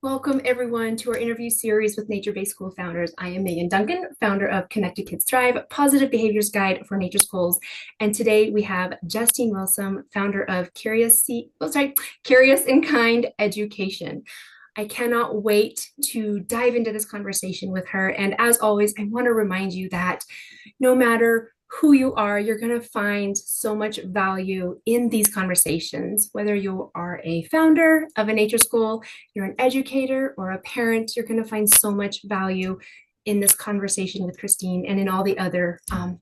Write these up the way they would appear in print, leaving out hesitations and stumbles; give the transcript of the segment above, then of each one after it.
Welcome, everyone, to our interview series with nature-based school founders. I am Megan Duncan, founder of Connected Kids Thrive, Positive Behaviors Guide for Nature Schools. And today we have Justine Wilson, founder of Curious and Kind Education. I cannot wait to dive into this conversation with her. And as always, I want to remind you that no matter who you are, you're going to find so much value in these conversations. Whether you are a founder of a nature school, you're an educator, or a parent, you're going to find so much value in this conversation with Christine and in all the other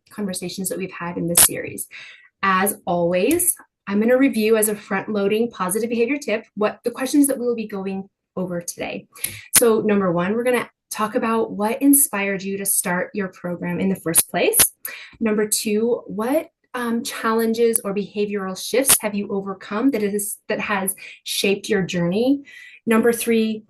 conversations that we've had in this series. As always, I'm going to review as a front loading positive behavior tip what the questions that we will be going over today. So, number one, we're going to talk about what inspired you to start your program in the first place. Number two, what challenges or behavioral shifts have you overcome that has shaped your journey? Number three,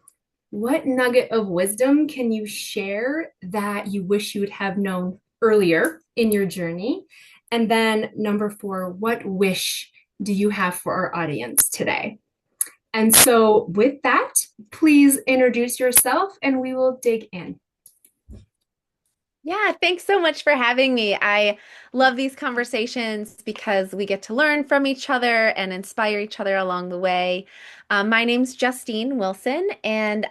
what nugget of wisdom can you share that you wish you would have known earlier in your journey? And then number four, what wish do you have for our audience today? And so, with that, please introduce yourself and we will dig in. Yeah, thanks so much for having me. I love these conversations because we get to learn from each other and inspire each other along the way. My name's Justine Wilson, and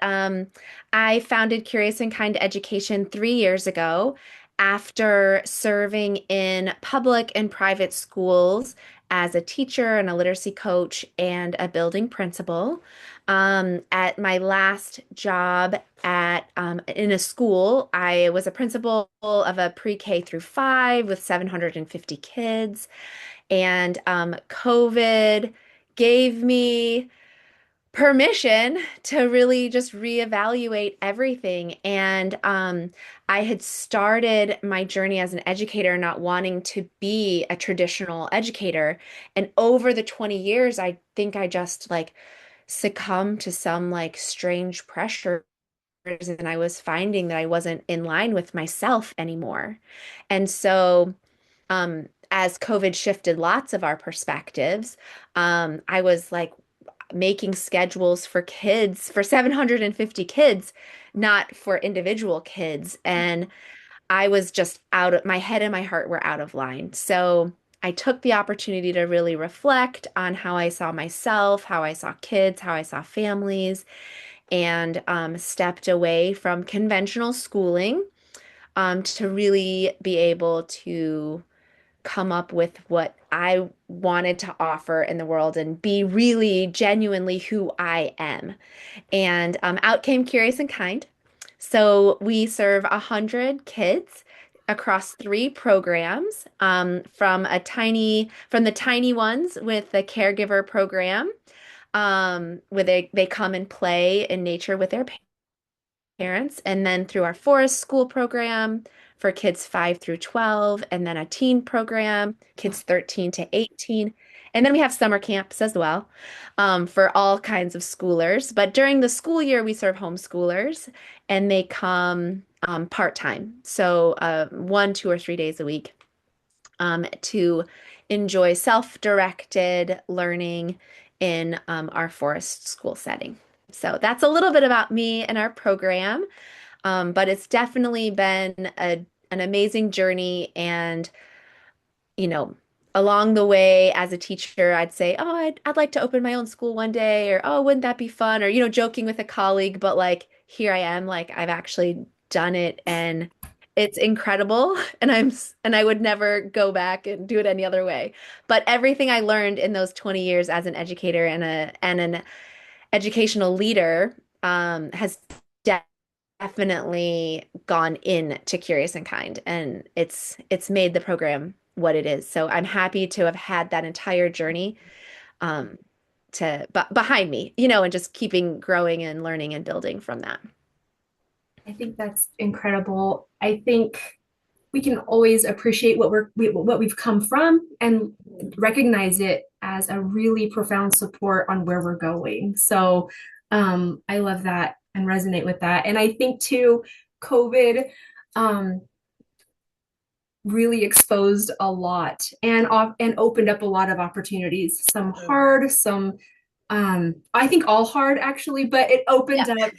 I founded Curious and Kind Education 3 years ago after serving in public and private schools as a teacher and a literacy coach and a building principal. At my last job at in a school, I was a principal of a pre-K through 5 with 750 kids, and COVID gave me permission to really just reevaluate everything. And I had started my journey as an educator, not wanting to be a traditional educator. And over the 20 years, I think I just like succumbed to some like strange pressures, and I was finding that I wasn't in line with myself anymore. And so, as COVID shifted lots of our perspectives, I was like making schedules for kids, for 750 kids, not for individual kids. And I was just out of my head and my heart were out of line. So I took the opportunity to really reflect on how I saw myself, how I saw kids, how I saw families, and stepped away from conventional schooling to really be able to come up with what I wanted to offer in the world and be really genuinely who I am. And out came Curious and Kind. So we serve 100 kids across 3 programs, from the tiny ones with the caregiver program, where they come and play in nature with their parents, and then through our forest school program for kids 5 through 12, and then a teen program, kids 13 to 18. And then we have summer camps as well, for all kinds of schoolers. But during the school year, we serve homeschoolers, and they come part-time. So 1, 2, or 3 days a week, to enjoy self-directed learning in our forest school setting. So that's a little bit about me and our program. But it's definitely been an amazing journey. And, you know, along the way as a teacher, I'd say, oh, I'd like to open my own school one day, or, oh, wouldn't that be fun? Or, joking with a colleague, but like, here I am, like, I've actually done it, and it's incredible. And I would never go back and do it any other way. But everything I learned in those 20 years as an educator and an educational leader, has definitely gone in to Curious and Kind, and it's made the program what it is. So I'm happy to have had that entire journey, um, behind me, and just keeping growing and learning and building from that. I think that's incredible. I think we can always appreciate what we've come from and recognize it as a really profound support on where we're going. So I love that and resonate with that. And I think too, COVID um, really exposed a lot and opened up a lot of opportunities. Some hard, some I think all hard actually, but it Yeah. opened up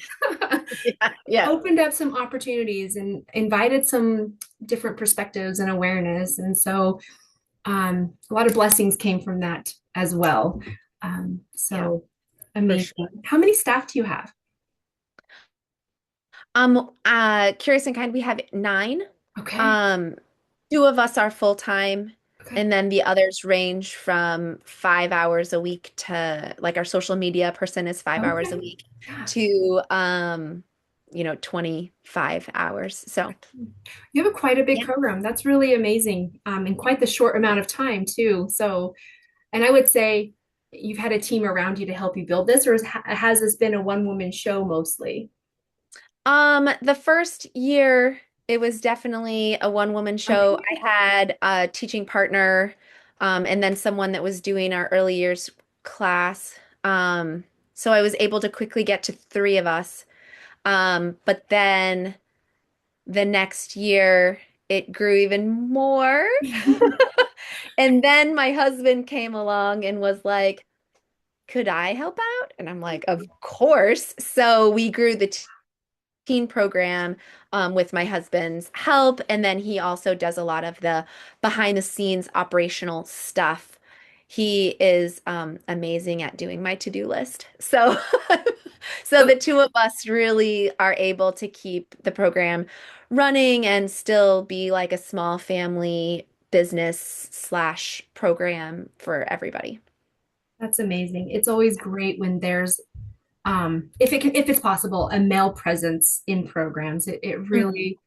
Yeah. Yeah. opened up some opportunities and invited some different perspectives and awareness. And so a lot of blessings came from that as well. Yeah, So for amazing. sure. How many staff do you have? Curious and Kind, we have nine. Okay. Um, Two of us are full time, Okay. and then the others range from 5 hours a week to like our social media person is 5 hours a Okay. week Yeah. to 25 hours. So You have quite a big yeah. program. That's really amazing. In quite the short amount of time too. So, and I would say you've had a team around you to help you build this, or has this been a one woman show mostly? The first year it was definitely a one woman show. Okay. I had a teaching partner, and then someone that was doing our early years class. So I was able to quickly get to three of us. But then the next year it grew even more. And then my husband came along and was like, could I help out? And I'm like, of course. So we grew the teen program with my husband's help. And then he also does a lot of the behind the scenes operational stuff. He is amazing at doing my to-do list. So, so the two of us really are able to keep the program running and still be like a small family business slash program for everybody. That's amazing. It's always great when there's if it's possible, a male presence in programs. It Mhm. really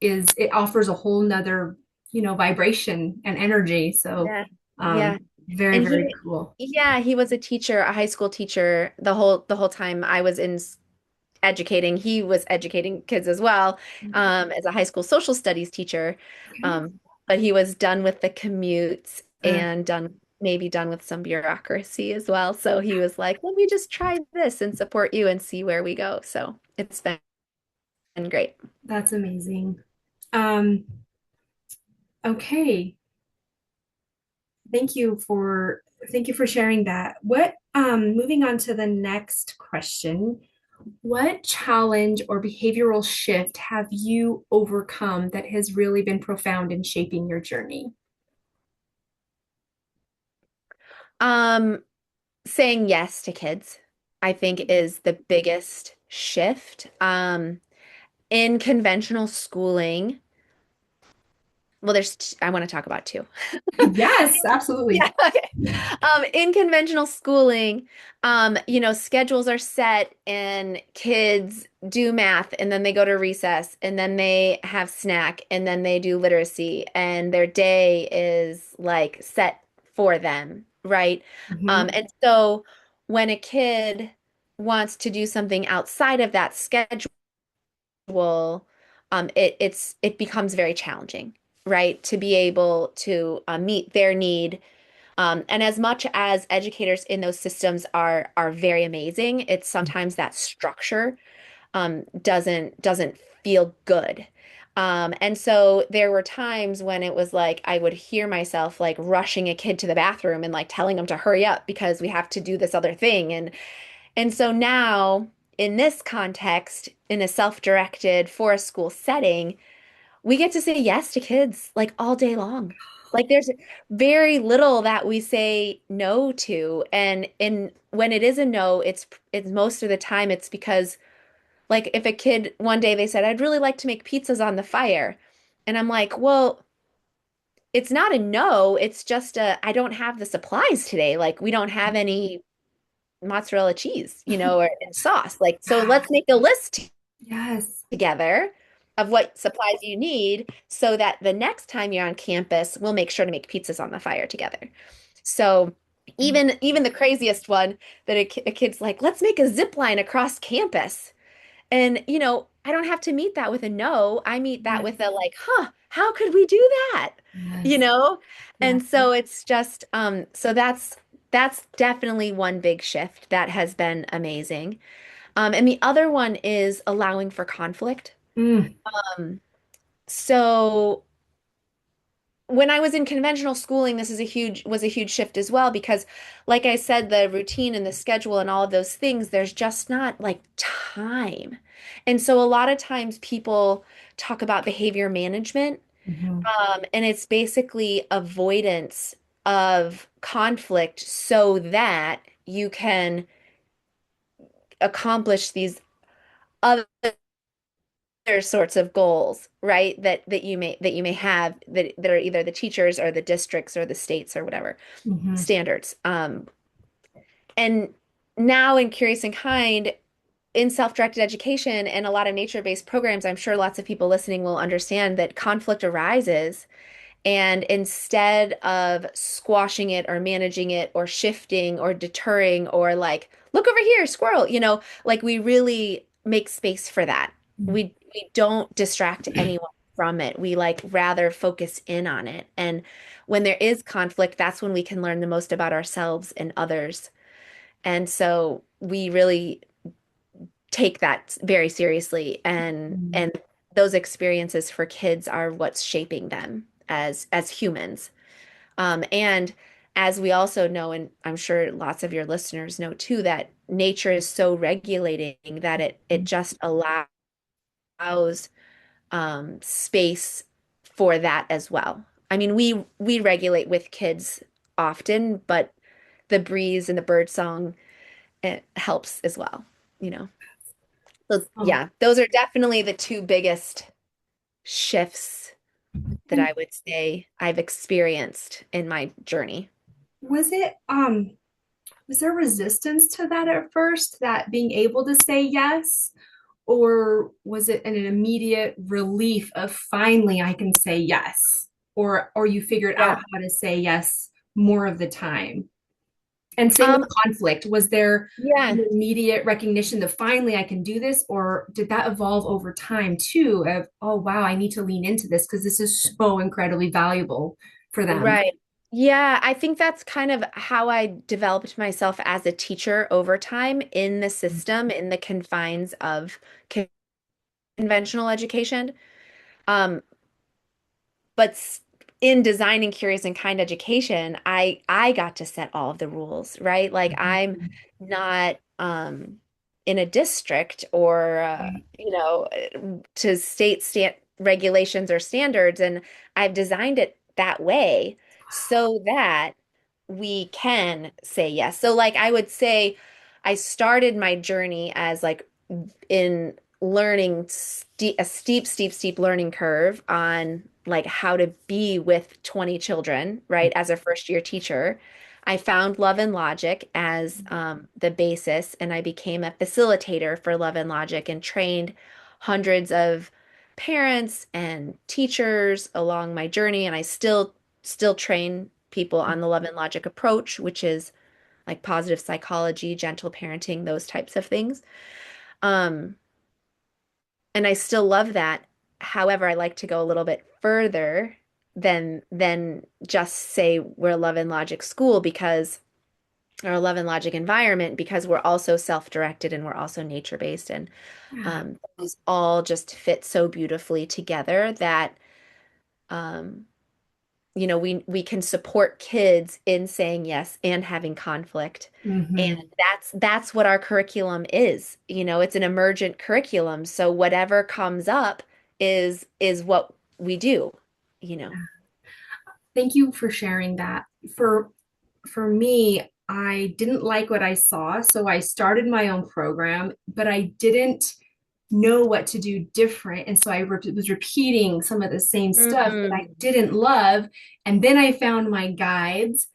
it offers a whole nother, vibration and energy. So Yeah. um Yeah. very, And very he, cool. yeah, he was a teacher, a high school teacher the whole time I was in educating. He was educating kids as well, as a high school social studies teacher. Okay. Um, but he was done with the commutes Uh, and maybe done with some bureaucracy as well. So he was like, let me just try this and support you and see where we go. So it's been great. that's amazing. Um, okay. Thank you for sharing that. What moving on to the next question. What challenge or behavioral shift have you overcome that has really been profound in shaping your journey? Um, Saying yes to kids, I think, is the biggest shift. In conventional schooling, well, I want to talk about two. Yes, absolutely. Yeah, okay. In conventional schooling, schedules are set and kids do math and then they go to recess and then they have snack and then they do literacy and their day is like set for them, right? Mhm. And so when a kid wants to do something outside of that schedule, it becomes very challenging, right? To be able to meet their need and as much as educators in those systems are very amazing, it's sometimes that structure doesn't feel good. And so there were times when it was like I would hear myself like rushing a kid to the bathroom and like telling them to hurry up because we have to do this other thing. And so now in this context, in a self-directed for a school setting, we get to say yes to kids like all day long. Like there's very little that we say no to. And when it is a no, it's most of the time it's because like if a kid one day they said, I'd really like to make pizzas on the fire. And I'm like, well, it's not a no, it's just a I don't have the supplies today. Like we don't have any mozzarella cheese, or and sauce. Like so let's make a list Yes. together of what supplies you need so that the next time you're on campus, we'll make sure to make pizzas on the fire together. So even the craziest one that a kid's like, let's make a zip line across campus. And I don't have to meet that with a no. I meet that Yes. with a like, huh, how could we do that? You Yes. know? Yeah. And so it's just so that's definitely one big shift that has been amazing. And the other one is allowing for conflict. Mm. Um, so when I was in conventional schooling, this is a huge shift as well because, like I said, the routine and the schedule and all of those things, there's just not like time. And so a lot of times people talk about behavior management, Mhm. and it's basically avoidance of conflict so that you can accomplish these other sorts of goals, right? That you may have that are either the teachers or the districts or the states or whatever Mhm. standards. And now in Curious and Kind, in self-directed education and a lot of nature-based programs, I'm sure lots of people listening will understand that conflict arises. And instead of squashing it or managing it or shifting or deterring or like, look over here, squirrel, like we really make space for that. We don't distract anyone from it. We like rather focus in on it. And when there is conflict, that's when we can learn the most about ourselves and others. And so we really take that very seriously Mhm. and those experiences for kids are what's shaping them as humans. And as we also know, and I'm sure lots of your listeners know too, that nature is so regulating that it just allows space for that as well. I mean, we regulate with kids often, but the breeze and the bird song, it helps as well, you know. So Um, yeah, those are definitely the two biggest shifts that and I would say I've experienced in my journey. was it was there resistance to that at first, that being able to say yes? Or was it an immediate relief of finally I can say yes? Or you figured out Yeah. how to say yes more of the time? And same with Um, conflict. Was there yeah, an immediate recognition that finally I can do this? Or did that evolve over time too? Of, oh, wow, I need to lean into this because this is so incredibly valuable for them. right. Yeah, I think that's kind of how I developed myself as a teacher over time in the system, in the confines of conventional education. Um, but in designing curious and kind education, I got to set all of the rules, right? Like I'm not in a district or Right. to state regulations or standards, and I've designed it that way so that we can say yes. So like I would say I started my journey as like in learning a steep learning curve on like how to be with 20 children, right? As a first year teacher, I found Love and Logic as the basis, and I became a facilitator for Love and Logic and trained hundreds of parents and teachers along my journey. And I still train people on the Love and Logic approach, which is like positive psychology, gentle parenting, those types of things. Um, and I still love that. However, I like to go a little bit further than just say we're a Love and Logic school because or a Love and Logic environment because we're also self-directed and we're also nature-based and Yeah. those all just fit so beautifully together that um, we can support kids in saying yes and having conflict. And Mhm. that's what our curriculum is. It's an emergent curriculum. So whatever comes up is what we do, you know. Thank you for sharing that. For me, I didn't like what I saw, so I started my own program, but I didn't know what to do different. And so I was repeating some of the same stuff that I Mm, didn't love. And then I found my guides,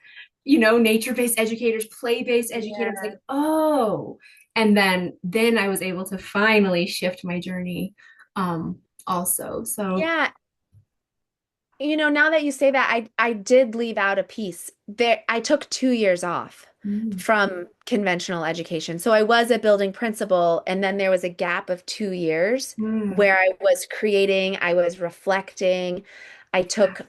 nature-based educators, play-based educators, like, yeah. oh. And then I was able to finally shift my journey also. So Yeah, now that you say that, I did leave out a piece. There, I took 2 years off mm, from conventional education. So I was a building principal, and then there was a gap of 2 years mm, where I was creating, I was reflecting. I took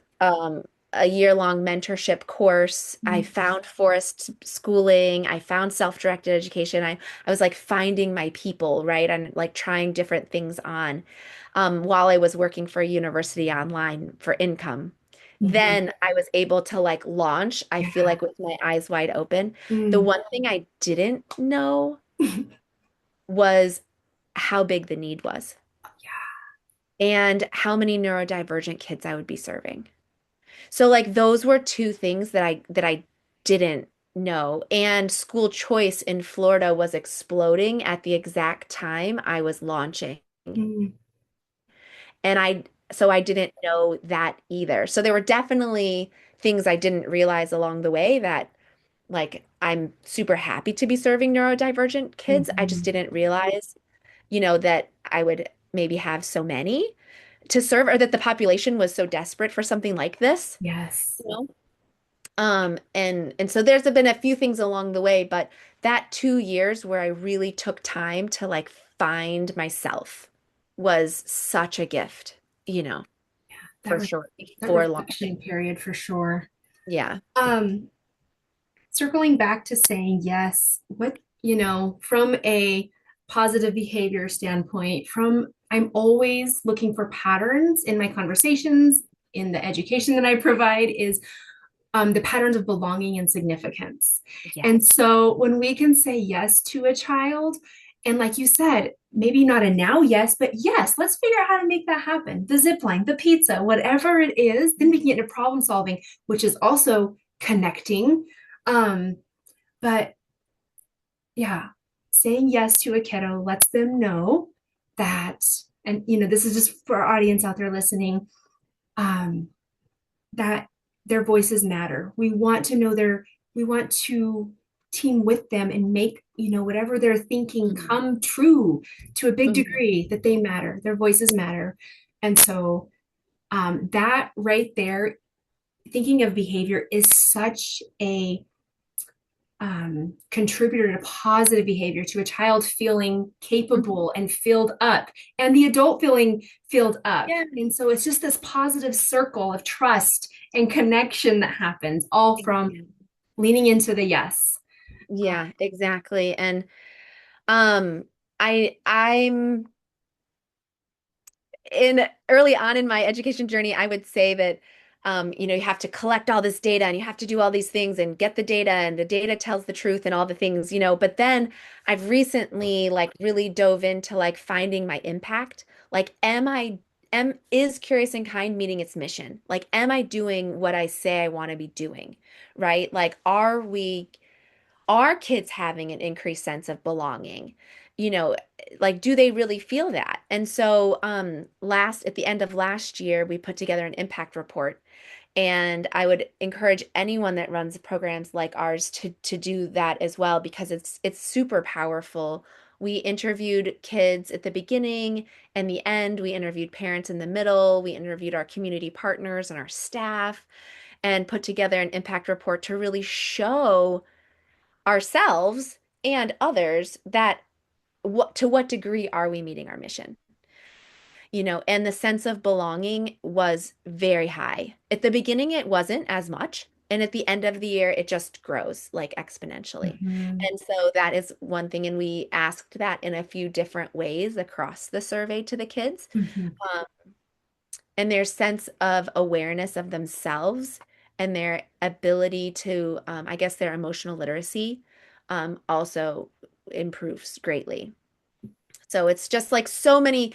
a year-long mentorship course. I mm, found forest schooling. I found self-directed education. I was like finding my people, right? And like trying different things on while I was working for a university online for income. Mhm. then I was able to like launch, I feel Yeah. like with my eyes wide open. The Mm. one thing I didn't know was how big the need was and how many neurodivergent kids I would be serving. So like those were two things that I didn't know. And school choice in Florida was exploding at the exact time I was launching. Mm. And I didn't know that either. So there were definitely things I didn't realize along the way that like I'm super happy to be serving neurodivergent kids. I just Mhm. didn't realize, that I would maybe have so many to serve or that the population was so desperate for something like this. Yes. You know? And so there's been a few things along the way, but that 2 years where I really took time to like find myself was such a gift, That for re sure, that before reflection launching. period for sure. Yeah. Um, Circling back to saying yes, from a positive behavior standpoint, I'm always looking for patterns in my conversations, in the education that I provide, is the patterns of belonging and significance. Yeah. And so when we can say yes to a child, and like you said, maybe not a now yes, but yes, let's figure out how to make that happen. The zip line, the pizza, whatever it is, then we can get into problem solving, which is also connecting. Um, but yeah, saying yes to a kiddo lets them know that, and this is just for our audience out there listening, um, that their voices matter. We want to team with them and make, whatever they're thinking Mhm. come true to a big Mhm. degree, that they matter, their voices matter. And so that right there, thinking of behavior is such a contributor to positive behavior, to a child feeling Mhm. capable and filled up, and the adult feeling filled up. Yeah. And so it's just this positive circle of trust and connection that happens, all from leaning into the yes. Yeah, exactly. And um I'm in early on in my education journey, I would say that you have to collect all this data and you have to do all these things and get the data and the data tells the truth and all the things, but then I've recently like really dove into like finding my impact. Like is Curious and Kind meeting its mission? Like am I doing what I say I want to be doing? Right? Like are kids having an increased sense of belonging? You know, like do they really feel that? And so last at the end of last year, we put together an impact report. And I would encourage anyone that runs programs like ours to do that as well because it's super powerful. We interviewed kids at the beginning and the end. We interviewed parents in the middle. We interviewed our community partners and our staff and put together an impact report to really show ourselves and others that to what degree are we meeting our mission? And the sense of belonging was very high. At the beginning, it wasn't as much. And at the end of the year, it just grows like exponentially. Mhm. And so that is one thing. And we asked that in a few different ways across the survey to the kids. Mhm. Um, and their sense of awareness of themselves and their ability to, I guess, their emotional literacy also improves greatly. So it's just like so many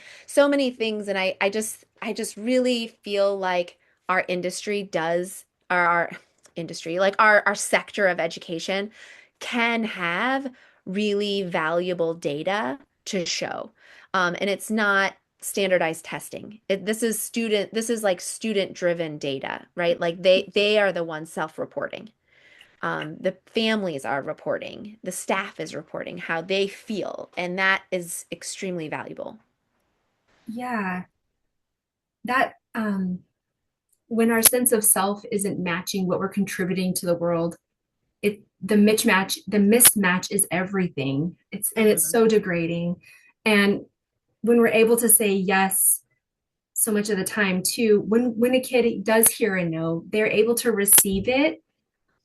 things, and I just really feel like our industry does, or our industry, like our sector of education, can have really valuable data to show, and it's not standardized testing. This is like student driven data, right? Like they are the ones self-reporting. The families are reporting, the staff is reporting how they feel, and that is extremely valuable. Yeah, that when our sense of self isn't matching what we're contributing to the world, the mismatch is everything. It's Mhm. so degrading. And when we're able to say yes so much of the time too, when a kid does hear a no, they're able to receive it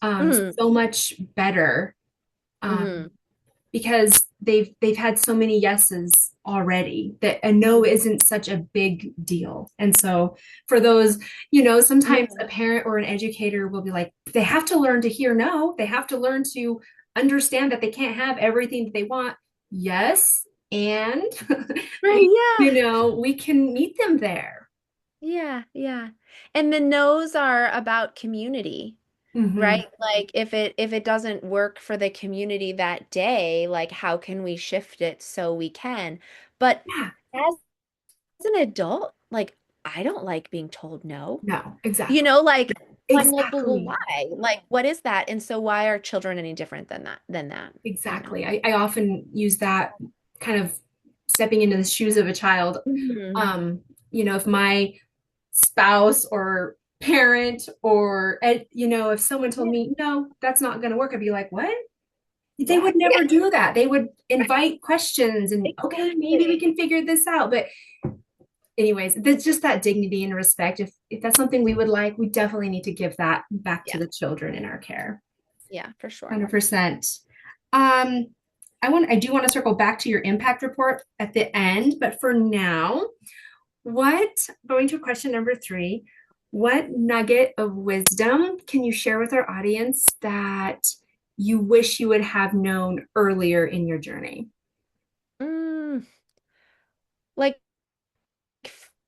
Mm, so much better, um, mhm. because they've had so many yeses already that a no isn't such a big deal. And so for those, sometimes Yeah. a parent or an educator will be like, they have to learn to hear no. They have to learn to understand that they can't have everything that they want. Yes, and Right, yeah. we can meet them there. Yeah, yeah. And the no's are about community, Hmm. right? Like if it doesn't work for the community that day, like how can we shift it so we can? But Yeah. as an adult, like I don't like being told no. No, You exactly. know, like I'm like, well, Exactly. why? Like, what is that? And so why are children any different than that, you know? Exactly. I often use that kind of stepping into the shoes of a child. Mhm. Um, if my spouse or parent or, if someone told Yeah. me, no, that's not going to work, I'd be like, what? They What? would never do that. They would invite questions and, okay, maybe we Exactly. can figure this out. But anyways, there's just that dignity and respect. If that's something we would like, we definitely need to give that back to Yeah. the children in our care. Yeah, for sure. 100%. Um, I do want to circle back to your impact report at the end, but for now, going to question number 3, what nugget of wisdom can you share with our audience that you wish you would have known earlier in your journey? Mm, like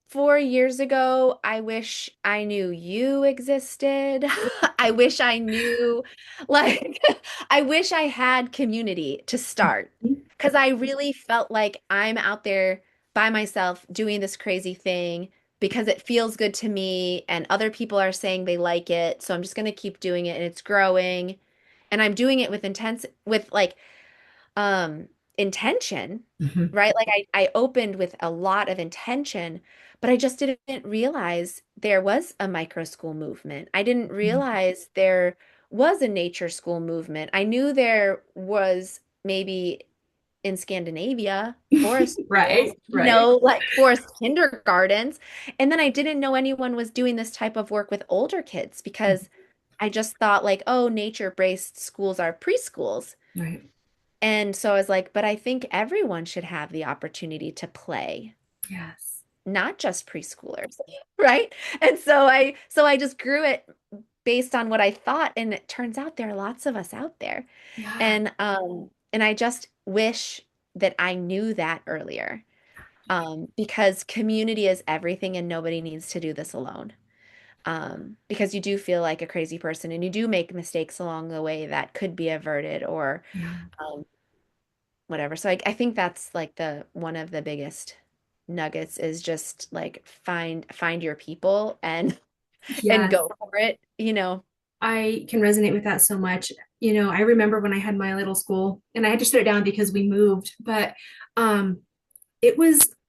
4 years ago, I wish I knew you existed. I wish I knew, like, I wish I had community to start because I really felt like I'm out there by myself doing this crazy thing because it feels good to me and other people are saying they like it. So I'm just going to keep doing it and it's growing. And I'm doing it with like intention, Mhm. right? Like I opened with a lot of intention, but I just didn't realize there was a micro school movement. I didn't realize there was a nature school movement. I knew there was maybe in Scandinavia forest schools, Right, right. like forest kindergartens. And then I didn't know anyone was doing this type of work with older kids because I just thought like, oh, nature-based schools are preschools. Right. And so I was like, but I think everyone should have the opportunity to play, Yes. not just preschoolers, right? And so I just grew it based on what I thought, and it turns out there are lots of us out there. Yeah. And I just wish that I knew that earlier. Because community is everything and nobody needs to do this alone. Because you do feel like a crazy person and you do make mistakes along the way that could be averted or Yeah. um, whatever. So I think that's like the one of the biggest nuggets is just like find your people and and Yes. go for it, you know. I can resonate with that so much. I remember when I had my little school and I had to shut it down because we moved, but um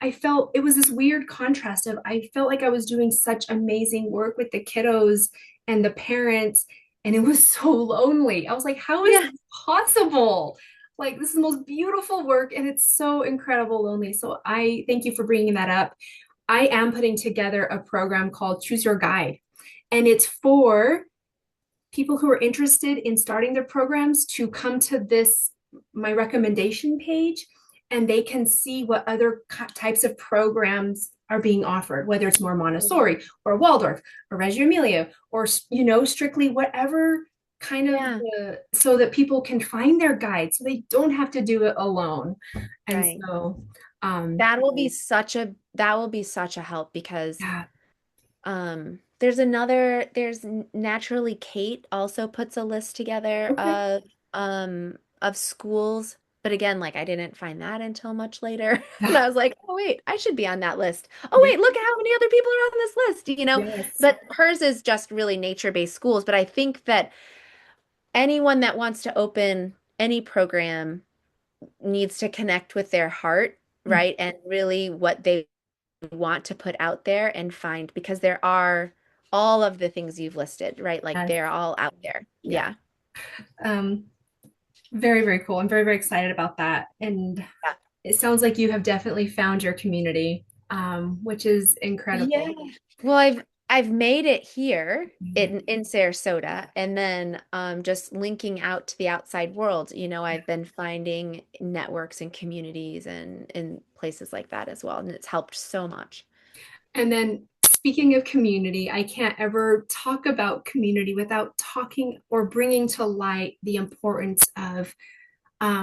I felt it was this weird contrast of I felt like I was doing such amazing work with the kiddos and the parents, and it was so lonely. I was like, how is Yeah. this possible? Like, this is the most beautiful work, and it's so incredible lonely. So I thank you for bringing that up. I am putting together a program called Choose Your Guide, and it's for people who are interested in starting their programs to come to my recommendation page, and they can see what other types of programs are being offered, whether it's more Montessori or Waldorf or Reggio Emilia or strictly whatever kind of Yeah, so that people can find their guide so they don't have to do it alone. And right. so That will be such a help because yeah. there's Naturally Kate also puts a list together Okay. of schools. But again, like I didn't find that until much later. And Yeah. I was like, oh wait, I should be on that list. Oh Yeah. wait, look at how many other people are on this list. Yes. But hers is just really nature-based schools. But I think that anyone that wants to open any program needs to connect with their heart, right? And really what they want to put out there and find because there are all of the things you've listed, right? Like Yes. they're all out there. Yeah. Yeah. um Very, very cool. I'm very, very excited about that. And Yeah. it sounds like you have definitely found your community, which is Yeah. incredible. Well, I've made it here Mhm. in Sarasota, and then just linking out to the outside world. I've been finding networks and communities and in places like that as well, and it's helped so much. And then speaking of community, I can't ever talk about community without talking or bringing to light the importance of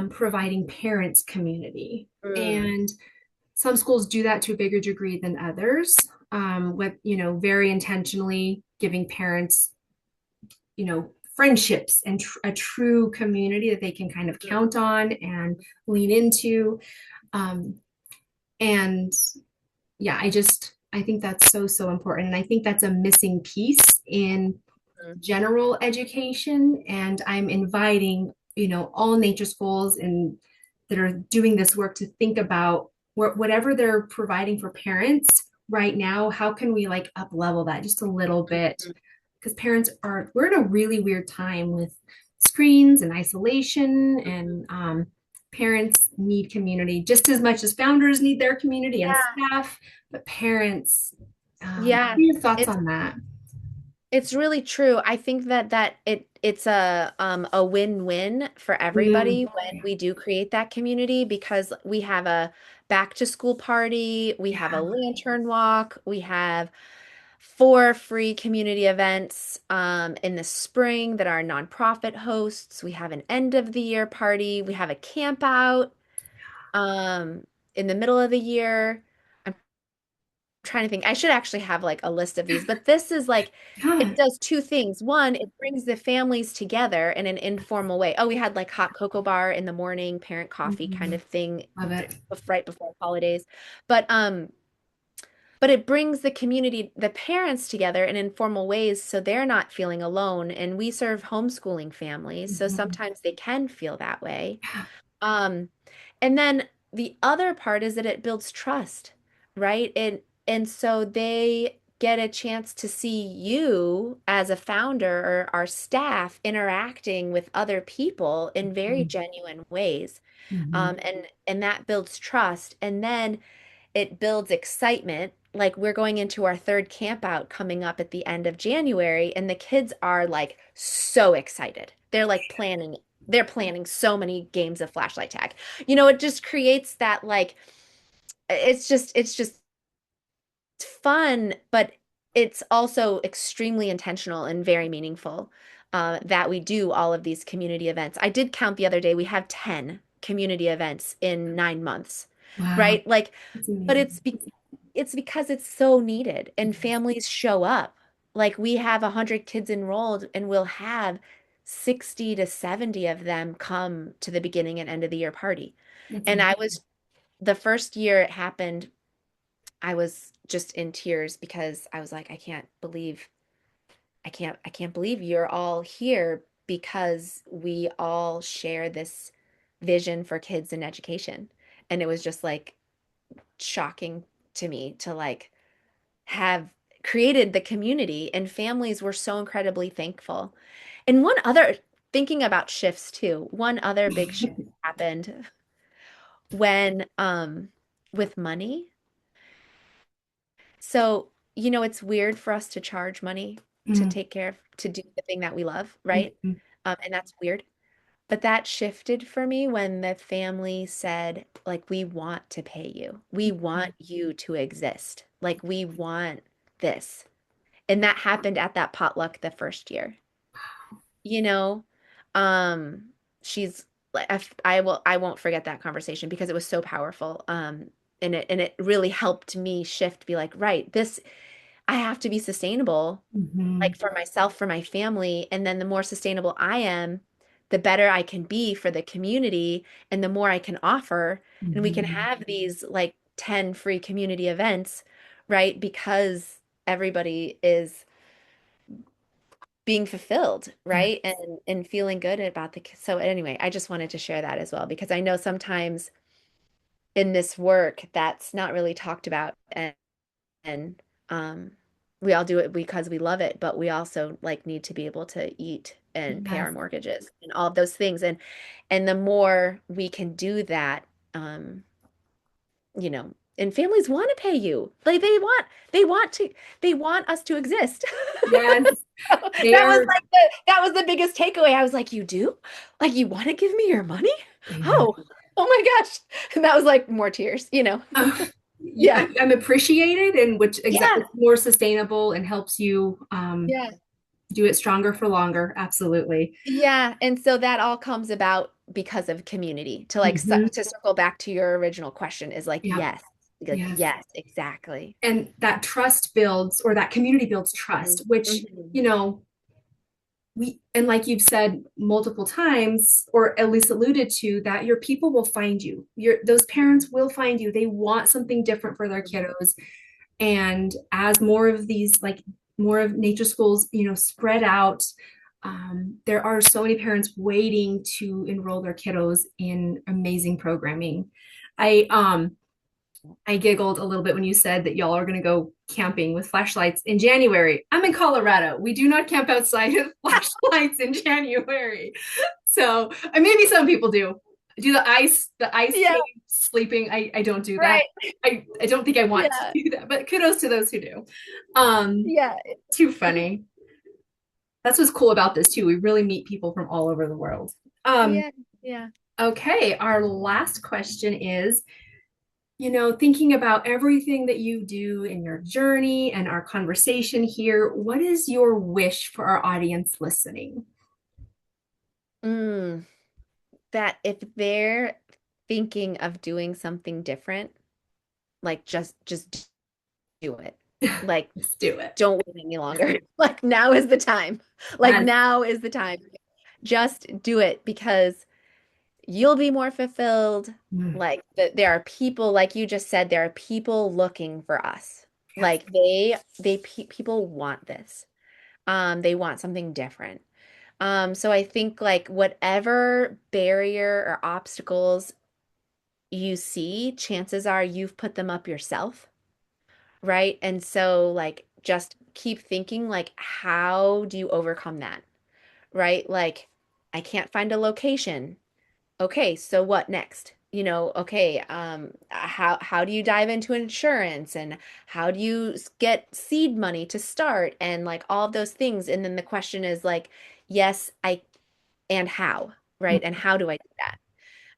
providing parents community. Mm, And some schools do that to a bigger degree than others, with, very intentionally giving parents, friendships and a true community that they can kind of mm, count on and lean into. Um, and yeah, I think that's so, so important. And I think that's a missing piece in mm, general education. And I'm inviting, all nature schools and that are doing this work to think about whatever they're providing for parents right now, how can we like up level that just a little bit? mm. Because we're in a really weird time with screens and isolation, and parents need community just as much as founders need their community and Yeah, staff, but parents, what yeah. are your thoughts It's on that? it's really true. I think that it's a win-win for everybody Mm, when yeah, we do create that community because we have a back to school party, we have a yeah. lantern walk, we have 4 free community events in the spring that our nonprofit hosts. We have an end of the year party. We have a camp out um, in the middle of the year. I'm trying to think. I should actually have like a list of these, but this is like Yeah. it does 2 things. One, it brings the families together in an informal way. Oh, we had like hot cocoa bar in the morning, parent coffee kind Mhm. of thing Love it. right before holidays. But it brings the community, the parents together in informal ways so they're not feeling alone. And we serve homeschooling families, so Mhm. sometimes they can feel that way. Yeah. Um, and then the other part is that it builds trust, right? And so they get a chance to see you as a founder or our staff interacting with other people in very Mhm. genuine ways. Mhm. And that builds trust. And then it builds excitement. Like we're going into our third camp out coming up at the end of January, and the kids are like so excited. They're planning so many games of flashlight tag. It just creates that like it's just fun, but it's also extremely intentional and very meaningful that we do all of these community events. I did count the other day, we have 10 community events in 9 months, Wow. right? Like, That's but amazing. it's because it's so needed and families show up. Like we have 100 kids enrolled and we'll have 60 to 70 of them come to the beginning and end of the year party. That's And amazing. I was the first year it happened, I was just in tears because I was like, I can't believe you're all here because we all share this vision for kids in education. And it was just like shocking to me to like have created the community and families were so incredibly thankful. And one other thinking about shifts too, one other big shift happened when with money. So, it's weird for us to charge money to Mm, take care of, to do the thing that we love, right? mhm, And that's weird. But that shifted for me when the family said, like, we want to pay you. We want you to exist. Like, we want this. And that happened at that potluck the first year. You know, um, she's like, I won't forget that conversation because it was so powerful. And it really helped me shift, be like, right, this I have to be sustainable, mhm, like for myself, for my family. And then the more sustainable I am, the better I can be for the community and the more I can offer. And we can mhm. have these like 10 free community events, right? Because everybody is being fulfilled, Yeah. right? And feeling good about so anyway, I just wanted to share that as well because I know sometimes in this work that's not really talked about and we all do it because we love it, but we also like need to be able to eat and pay our Yes. mortgages and all of those things. And the more we can do that, um, and families want to pay you. Like they want to they want us to exist. Yes, they That was are. like that was the biggest takeaway. I was like, you do? Like you want to give me your money? I know. Oh, oh my gosh. And that was like more tears, you know. Uh, Yeah. I'm appreciated, and which exactly Yeah. more sustainable and helps you Yeah. do it stronger for longer. Absolutely. Yeah, and so that all comes about because of community. To like Hmm. to circle back to your original question is Yeah. like Yes. yes, exactly. And that trust builds, or that community builds trust, Mhm. which, Mhm. you know, and like you've said multiple times, or at least alluded to, that your people will find you. Those parents will find you. They want something different for their Mhm. kiddos. And as more of these, like more of nature schools, spread out, there are so many parents waiting to enroll their kiddos in amazing programming. I giggled a little bit when you said that y'all are going to go camping with flashlights in January. I'm in Colorado. We do not camp outside with flashlights in January. So maybe some people do the ice Yeah, cave sleeping. I don't do that. right. I don't think I want to Yeah. do that, but kudos to those who do. Um, Yeah. Too funny. That's what's cool about this too. We really meet people from all over the world. Um, Yeah. Yeah. okay, our last question is, thinking about everything that you do in your journey and our conversation here, what is your wish for our audience listening? Mm, that if they're thinking of doing something different, like just do it. Like Let's do it. don't wait any longer. Like now is the time. Like Yes. now is the time. Just do it because you'll be more fulfilled. Mm, Like there are people, like you just said, there are people looking for us. yes. Like people want this. They want something different. So I think like whatever barrier or obstacles you see, chances are you've put them up yourself, right? And so like just keep thinking like how do you overcome that, right? Like I can't find a location. Okay, so what next? Okay, how do you dive into insurance and how do you get seed money to start and like all of those things? And then the question is like, yes, and how, right? And how do I do that?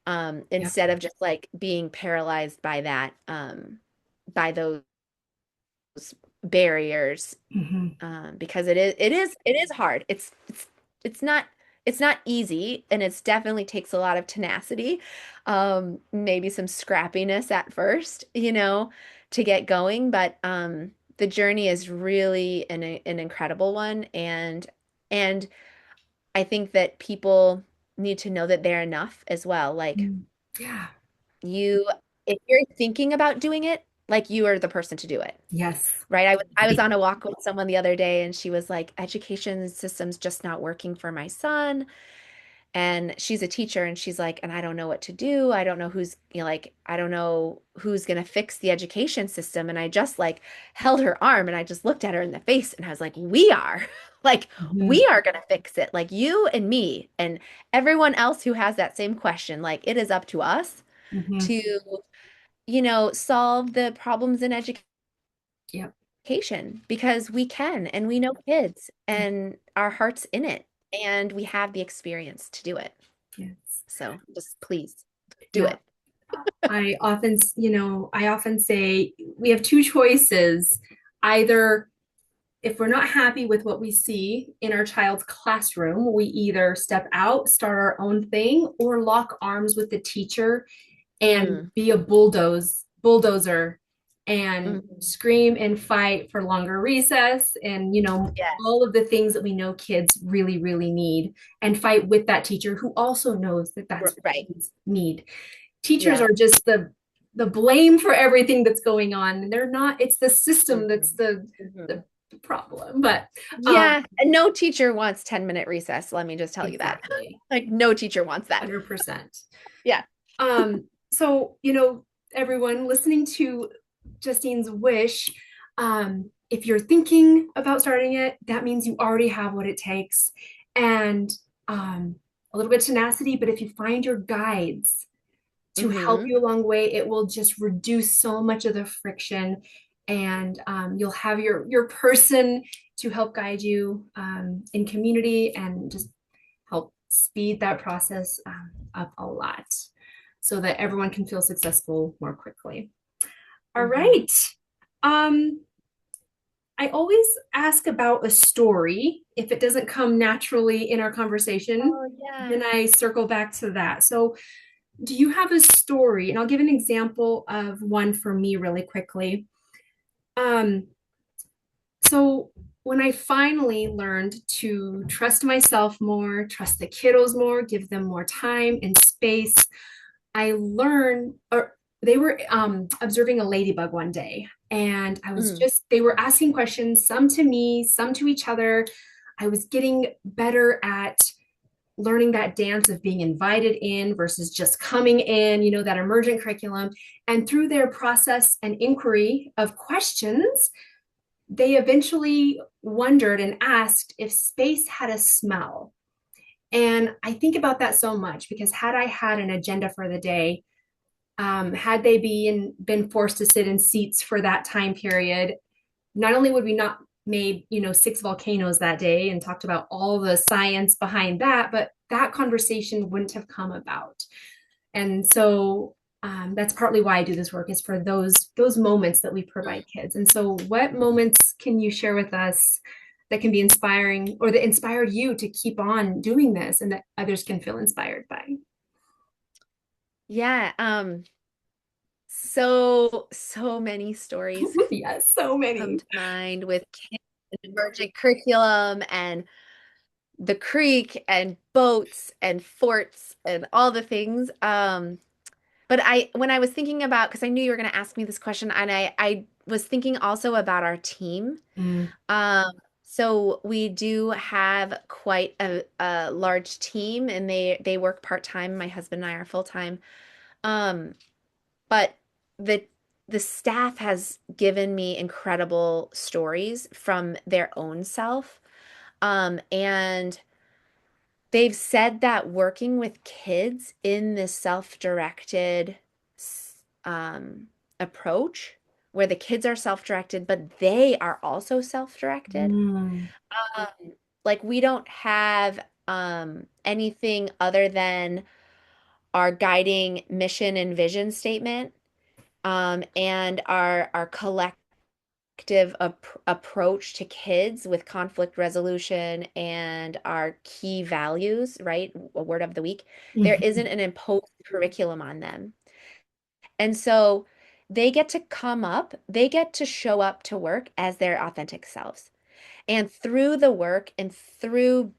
Yep. Instead of just like being paralyzed by that, by those barriers, Hmm. because it is hard. It's not it's not easy, and it's definitely takes a lot of tenacity, maybe some scrappiness at first, to get going. But the journey is really an incredible one, and I think that people need to know that they're enough as well. Like Yeah. you, if you're thinking about doing it, like you are the person to do it. Yes. Right. I was on a walk with someone the other day and she was like, education system's just not working for my son. And she's a teacher and she's like, and I don't know what to do. I don't know who's, like, I don't know who's going to fix the education system. And I just like held her arm and I just looked at her in the face and I was like, we are like, Hmm. we are going to fix it. Like you and me and everyone else who has that same question. Like it is up to us Hmm. to, solve the problems in Yep. education because we can and we know kids and our heart's in it and we have the experience to do it. Yes. So just please do Yeah. it. I often say we have two choices. Either, if we're not happy with what we see in our child's classroom, we either step out, start our own thing, or lock arms with the teacher and Mm, be a bulldozer and mhm. scream and fight for longer recess, and Yes. all of the things that we know kids really really need, and fight with that teacher who also knows that that's what Right. kids need. Teachers Yeah. are just the blame for everything that's going on. They're not. It's the system that's Mhm. the Mhm. problem. But um Yeah, and no teacher wants 10-minute recess, let me just tell you that. exactly. Like no teacher wants that. 100%. Yeah. So, everyone listening to Justine's wish, if you're thinking about starting it, that means you already have what it takes, and a little bit of tenacity. But if you find your guides, to help Mm-hmm. you along the way. It will just reduce so much of the friction, and you'll have your person to help guide you in community and just help speed that process up a lot so that everyone can feel successful more quickly. All Mm-hmm. right. Um, I always ask about a story. If it doesn't come naturally in our conversation, Oh, yeah. then I circle back to that. So, do you have a story? And I'll give an example of one for me really quickly. Um, so, when I finally learned to trust myself more, trust the kiddos more, give them more time and space, I learned, or they were observing a ladybug one day, and Mm. they were asking questions, some to me, some to each other. I was getting better at learning that dance of being invited in versus just coming in, that emergent curriculum. And through their process and inquiry of questions, they eventually wondered and asked if space had a smell. And I think about that so much because had I had an agenda for the day, had they been forced to sit in seats for that time period, not only would we not made six volcanoes that day and talked about all the science behind that, but that conversation wouldn't have come about. And so that's partly why I do this work, is for those moments that we provide kids. And so, what moments can you share with us that can be inspiring, or that inspired you to keep on doing this, and that others can feel inspired by? Yeah. So many stories Yes, so come many. to mind with kids and emergent curriculum and the creek and boats and forts and all the things. But when I was thinking about, because I knew you were going to ask me this question, and I was thinking also about our team. Mm, Um, so we do have quite a large team, and they work part-time. My husband and I are full-time. Um, but the the staff has given me incredible stories from their own self. And they've said that working with kids in this self-directed approach, where the kids are self-directed, but they are also self-directed. mm, Um, like we don't have anything other than our guiding mission and vision statement, and our collective approach to kids with conflict resolution and our key values, right? A word of the week. There mhm, isn't an imposed curriculum on them. And so they get to show up to work as their authentic selves. And through the work and through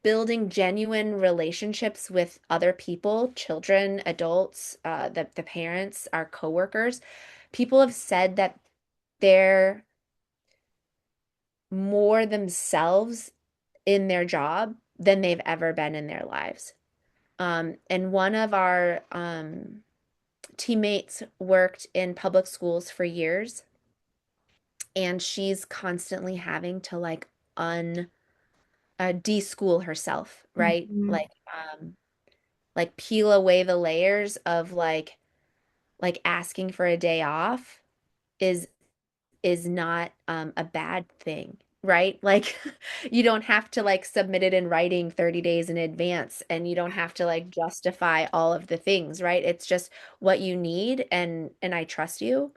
building genuine relationships with other people, children, adults, the parents, our coworkers, people have said that they're more themselves in their job than they've ever been in their lives. And one of our teammates worked in public schools for years, and she's constantly having to like un deschool herself, right? mhm, Like peel away the layers of like asking for a day off is is not a bad thing, right? Like you don't have to like submit it in writing 30 days in advance, and you don't have to like justify all of the things, right? It's just what you need, and I trust you,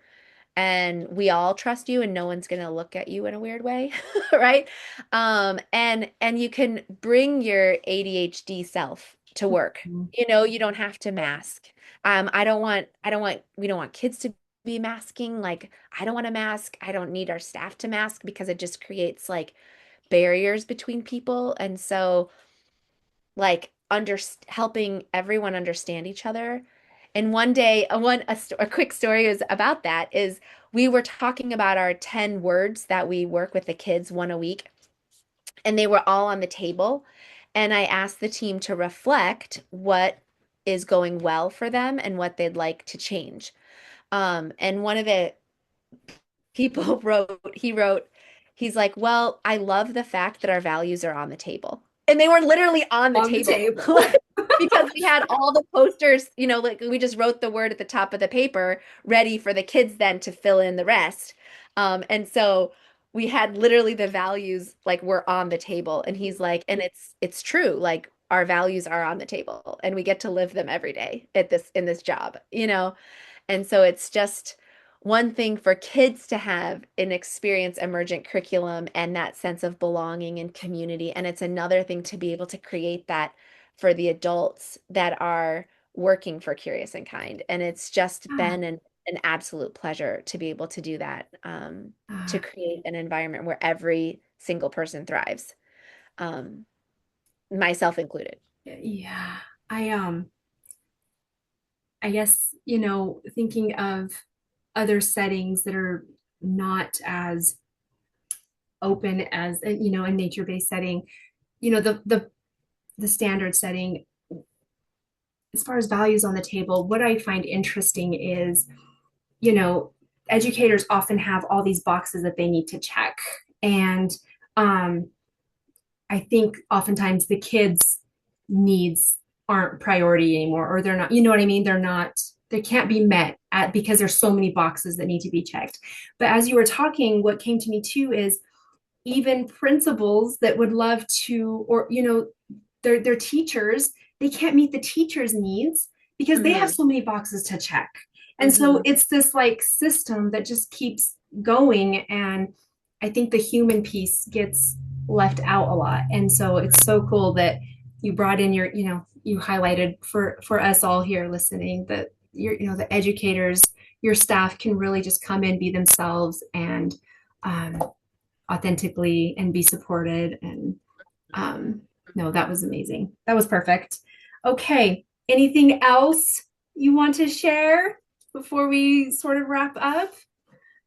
and we all trust you, and no one's going to look at you in a weird way, right? And you can bring your ADHD self to work. mhm, You don't have to mask. We don't want kids to be masking. Like, I don't want to mask. I don't need our staff to mask because it just creates like barriers between people. And so, like, helping everyone understand each other. And one day, a quick story is about that is we were talking about our 10 words that we work with the kids one a week, and they were all on the table. And I asked the team to reflect what is going well for them and what they'd like to change. And one of the people he's like, well, I love the fact that our values are on the table. And they were literally on the On the table table. because we had all the posters, like we just wrote the word at the top of the paper, ready for the kids then to fill in the rest. And so we had literally the values like were on the table. And he's like, and it's true, like our values are on the table and we get to live them every day at this in this job. And so it's just one thing for kids to have an experience emergent curriculum and that sense of belonging and community. And it's another thing to be able to create that for the adults that are working for Curious and Kind. And it's just Ah, been an absolute pleasure to be able to do that, to ah, create an environment where every single person thrives, um, myself included. yeah. I guess, thinking of other settings that are not as open as, a nature-based setting, the standard setting, as far as values on the table, what I find interesting is, you know, educators often have all these boxes that they need to check. And um, I think oftentimes the kids' needs aren't priority anymore, or they're not, you know what I mean? They can't be met because there's so many boxes that need to be checked. But as you were talking, what came to me too is even principals that would love to, or, their teachers, they can't meet the teachers' needs because they have Hmm. so many boxes to check. And so Hmm. it's this like system that just keeps going. And I think the human piece gets left out a lot. And so it's so cool that you brought in you highlighted for us all here listening that the educators, your staff can really just come in, be themselves, and um, authentically and be supported. And um, no, that was amazing. That was perfect. Okay. Anything else you want to share before we sort of wrap up?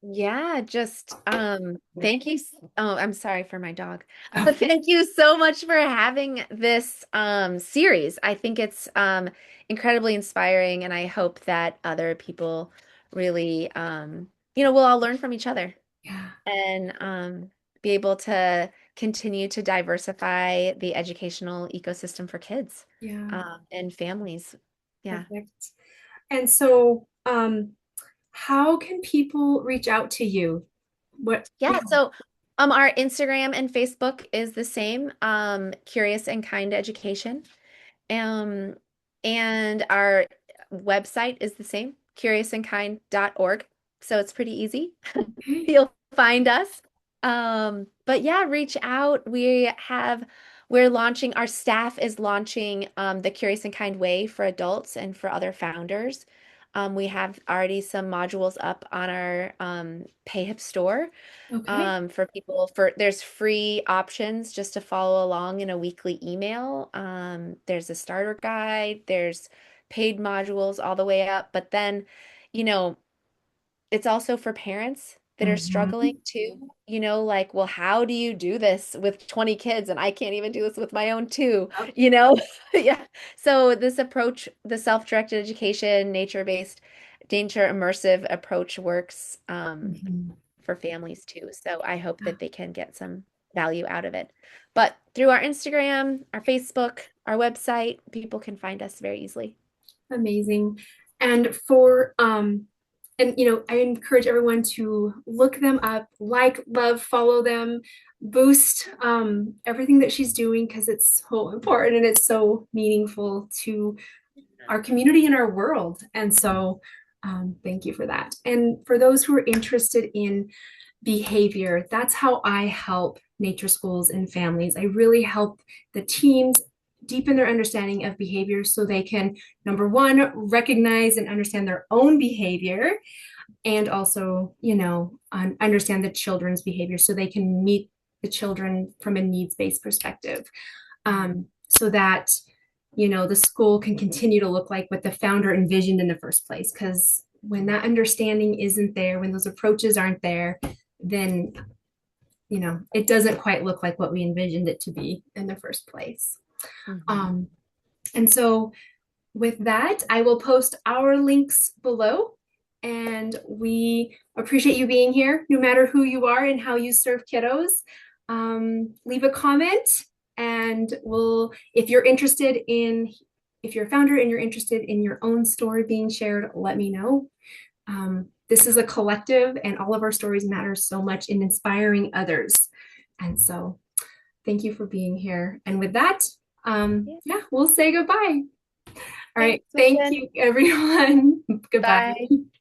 Yeah, just thank you. Oh, I'm sorry for my dog. Oh, Thank you so much for having this series. I think it's incredibly inspiring and I hope that other people really we'll all learn from each other yeah. and be able to continue to diversify the educational ecosystem for kids Yeah. and families. Yeah. Perfect. And so, how can people reach out to you? Yeah. Yeah, so our Instagram and Facebook is the same, Curious and Kind Education. Um, and our website is the same, curiousandkind.org. So it's pretty easy. Okay. You'll find us. But yeah, reach out. We're launching, our staff is launching the Curious and Kind Way for adults and for other founders. We have already some modules up on our PayHip store Okay. for people for there's free options just to follow along in a weekly email. There's a starter guide, there's paid modules all the way up, but then, you know, it's also for parents that are struggling Mhm. too, like, well, how do you do this with 20 kids and I can't even do this with my own two, Yep. you know? Yeah. So this approach, the self-directed education, nature-based, nature immersive approach works. Mhm. For families too. So I hope Yeah. that they can get some value out of it. But through our Instagram, our Facebook, our website, people can find us very easily. Amazing. And I encourage everyone to look them up, like, love, follow them, boost everything that she's doing because it's so important and it's so meaningful to our community and our world. And so thank you for that. And for those who are interested in behavior, that's how I help nature schools and families. I really help the teams deepen their understanding of behavior so they can, number one, recognize and understand their own behavior, and also, understand the children's behavior so they can meet the children from a needs-based perspective, so that the school can continue to look like what the founder envisioned in the first place. Because when that understanding isn't there, when those approaches aren't there, then it doesn't quite look like what we envisioned it to be in the first place. Mhm. um, and so with that, I will post our links below. And we appreciate you being here, no matter who you are and how you serve kiddos. Leave a comment And if you're interested in, if you're a founder and you're interested in your own story being shared, let me know. This is a collective, and all of our stories matter so much in inspiring others. And so, thank you for being here. And with that, Yeah. yeah, we'll say goodbye. All right. Thanks, Thank Megan. you, everyone. Goodbye. Bye.